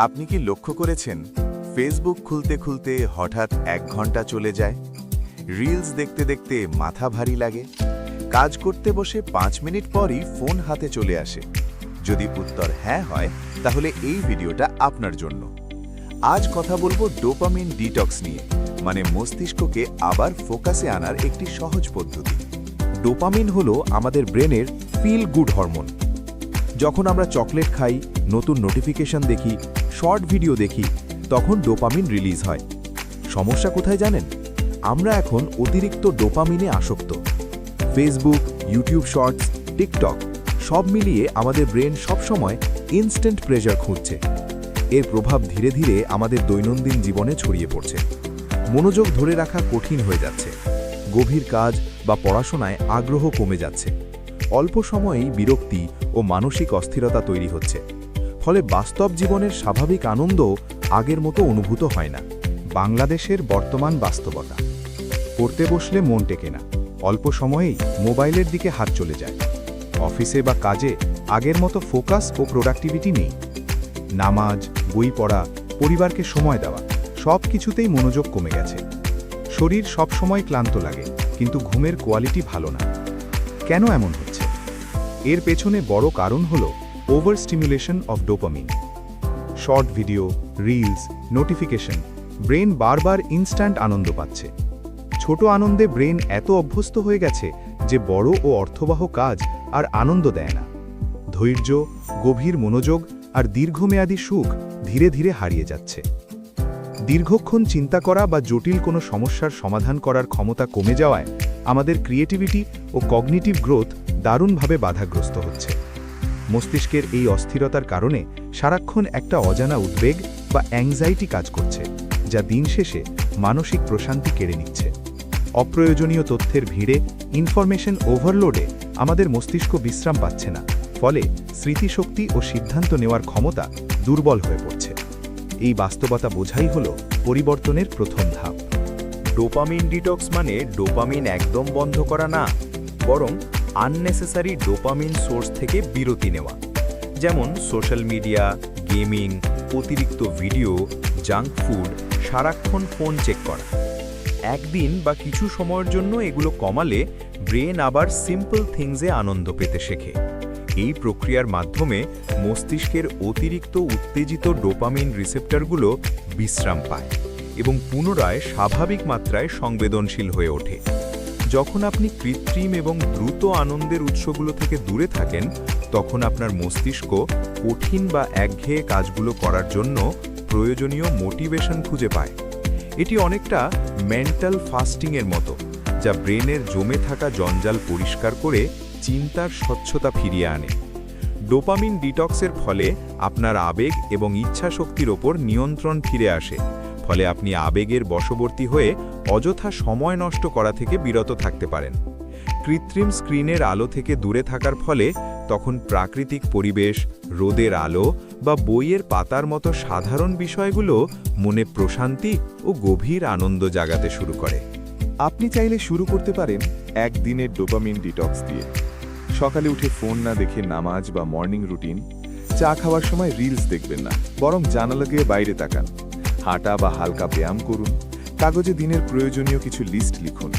আপনি কি লক্ষ্য করেছেন ফেসবুক খুলতে খুলতে হঠাৎ 1 ঘন্টা চলে যায়, রিলস দেখতে দেখতে মাথা ভারী লাগে, কাজ করতে বসে 5 মিনিট পরই ফোন হাতে চলে আসে? যদি উত্তর হ্যাঁ হয়, তাহলে এই ভিডিওটা আপনার জন্য। আজ কথা বলবো ডোপামিন ডিটক্স নিয়ে, মানে মস্তিষ্ককে আবার ফোকাসে আনার একটি সহজ পদ্ধতি। ডোপামিন হলো আমাদের ব্রেনের ফিল গুড হরমোন। যখন আমরা চকলেট খাই, নতুন নোটিফিকেশন দেখি, শর্ট ভিডিও দেখি, তখন ডোপামিন রিলিজ হয়। সমস্যা কোথায় জানেন? আমরা এখন অতিরিক্ত ডোপামিনে আসক্ত। ফেসবুক, ইউটিউব শর্টস, টিকটক সব মিলিয়ে আমাদের ব্রেন সবসময় ইনস্ট্যান্ট প্লেজার খুঁজছে। এর প্রভাব ধীরে ধীরে আমাদের দৈনন্দিন জীবনে ছড়িয়ে পড়ছে। মনোযোগ ধরে রাখা কঠিন হয়ে যাচ্ছে, গভীর কাজ বা পড়াশোনায় আগ্রহ কমে যাচ্ছে, অল্প সময়েই বিরক্তি ও মানসিক অস্থিরতা তৈরি হচ্ছে। ফলে বাস্তব জীবনের স্বাভাবিক আনন্দ আগের মতো অনুভূত হয় না। বাংলাদেশের বর্তমান বাস্তবতা: পড়তে বসলে মন টেকে না, অল্প সময়েই মোবাইলের দিকে হাত চলে যায়। অফিসে বা কাজে আগের মতো ফোকাস ও প্রোডাক্টিভিটি নেই। নামাজ, বই পড়া, পরিবারকে সময় দেওয়া সব কিছুতেই মনোযোগ কমে গেছে। শরীর সবসময় ক্লান্ত লাগে, কিন্তু ঘুমের কোয়ালিটি ভালো না। কেন এমন হচ্ছে? এর পেছনে বড় কারণ হল over stimulation of dopamine. Short video, reels, notification, brain বারবার ইনস্ট্যান্ট আনন্দ পাচ্ছে। ছোট আনন্দে ব্রেন এত অভ্যস্ত হয়ে গেছে যে বড় ও অর্থবহ কাজ আর আনন্দ দেয় না। ধৈর্য, গভীর মনোযোগ আর দীর্ঘমেয়াদী সুখ ধীরে ধীরে হারিয়ে যাচ্ছে। দীর্ঘক্ষণ চিন্তা করা বা জটিল কোনো সমস্যার সমাধান করার ক্ষমতা কমে যাওয়ায় আমাদের ক্রিয়েটিভিটি ও কগনিটিভ গ্রোথ দারুণভাবে বাধাগ্রস্ত হচ্ছে। মস্তিষ্কের এই অস্থিরতার কারণে সারাক্ষণ একটা অজানা উদ্বেগ বা অ্যাংজাইটি কাজ করছে, যা দিন শেষে মানসিক প্রশান্তি কেড়ে নিচ্ছে। অপ্রয়োজনীয় তথ্যের ভিড়ে, ইনফরমেশন ওভারলোডে আমাদের মস্তিষ্ক বিশ্রাম পাচ্ছে না, ফলে স্মৃতিশক্তি ও সিদ্ধান্ত নেওয়ার ক্ষমতা দুর্বল হয়ে পড়ছে। এই বাস্তবতা বোঝাই হল পরিবর্তনের প্রথম ধাপ। ডোপামিন ডিটক্স মানে ডোপামিন একদম বন্ধ করা না, বরং আননেসেসারি ডোপামিন সোর্স থেকে বিরতি নেওয়া। যেমন সোশ্যাল মিডিয়া, গেমিং, অতিরিক্ত ভিডিও, জাঙ্ক ফুড, সারাক্ষণ ফোন চেক করা। একদিন বা কিছু সময়ের জন্য এগুলো কমালে ব্রেন আবার সিম্পল থিংসে আনন্দ পেতে শেখে। এই প্রক্রিয়ার মাধ্যমে মস্তিষ্কের অতিরিক্ত উত্তেজিত ডোপামিন রিসেপ্টরগুলো বিশ্রাম পায় এবং পুনরায় স্বাভাবিক মাত্রায় সংবেদনশীল হয়ে ওঠে। যখন আপনি কৃত্রিম এবং দ্রুত আনন্দের উৎসগুলো থেকে দূরে থাকেন, তখন আপনার মস্তিষ্ক কঠিন বা একঘেয়ে কাজগুলো করার জন্য প্রয়োজনীয় মোটিভেশন খুঁজে পায়। এটি অনেকটা মেন্টাল ফাস্টিংয়ের মতো, যা ব্রেনের জমে থাকা জঞ্জাল পরিষ্কার করে চিন্তার স্বচ্ছতা ফিরিয়ে আনে। ডোপামিন ডিটক্সের ফলে আপনার আবেগ এবং ইচ্ছাশক্তির ওপর নিয়ন্ত্রণ ফিরে আসে। ফলে আপনি আবেগের বশবর্তী হয়ে অযথা সময় নষ্ট করা থেকে বিরত থাকতে পারেন। কৃত্রিম স্ক্রিনের আলো থেকে দূরে থাকার ফলে তখন প্রাকৃতিক পরিবেশ, রোদের আলো বা বইয়ের পাতার মতো সাধারণ বিষয়গুলো মনে প্রশান্তি ও গভীর আনন্দ জাগাতে শুরু করে। আপনি চাইলে শুরু করতে পারেন একদিনের ডোপামিন ডিটক্স দিয়ে। সকালে উঠে ফোন না দেখে নামাজ বা মর্নিং রুটিন। চা খাওয়ার সময় রিলস দেখবেন না, বরং জানালা দিয়ে বাইরে তাকান। হাঁটা বা হালকা ব্যায়াম করুন। কাগজে দিনের প্রয়োজনীয় কিছু লিস্ট লিখুন।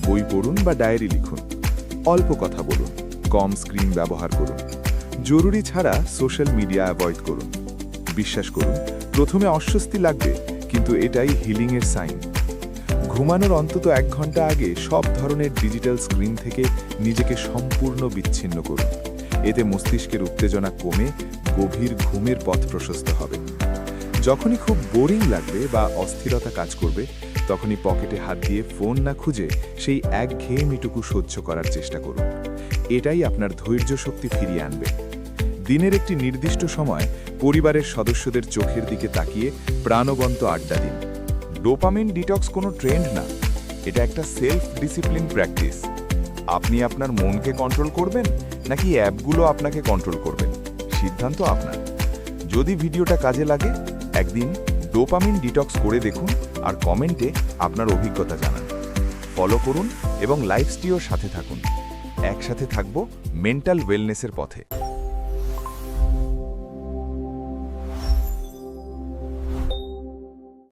বই পড়ুন বা ডায়েরি লিখুন। অল্প কথা বলুন, কম স্ক্রিন ব্যবহার করুন। জরুরি ছাড়া সোশ্যাল মিডিয়া অ্যাভয়েড করুন। বিশ্বাস করুন, প্রথমে অস্বস্তি লাগবে, কিন্তু এটাই হিলিংয়ের সাইন। ঘুমানোর অন্তত 1 ঘন্টা আগে সব ধরনের ডিজিটাল স্ক্রিন থেকে নিজেকে সম্পূর্ণ বিচ্ছিন্ন করুন। এতে মস্তিষ্কের উত্তেজনা কমে গভীর ঘুমের পথ প্রশস্ত হবে। যখনই খুব বোরিং লাগবে বা অস্থিরতা কাজ করবে, তখনই পকেটে হাত দিয়ে ফোন না খুঁজে সেই একঘেয়েমিটুকু সহ্য করার চেষ্টা করুন। এটাই আপনার ধৈর্য শক্তি ফিরিয়ে আনবে। দিনের একটি নির্দিষ্ট সময় পরিবারের সদস্যদের চোখের দিকে তাকিয়ে প্রাণবন্ত আড্ডা দিন। ডোপামিন ডিটক্স কোনো ট্রেন্ড না, এটা একটা সেলফ ডিসিপ্লিন প্র্যাকটিস। আপনি আপনার মনকে কন্ট্রোল করবেন নাকি অ্যাপগুলো আপনাকে কন্ট্রোল করবেন, সিদ্ধান্ত আপনার। যদি ভিডিওটা কাজে লাগে, একদিন ডোপামিন ডিটক্স করে দেখুন আর কমেন্টে আপনার অভিজ্ঞতা জানান। ফলো করুন এবং লাইফস্টাইলের সাথে থাকুন। একসাথে থাকব মেন্টাল ওয়েলনেসের পথে।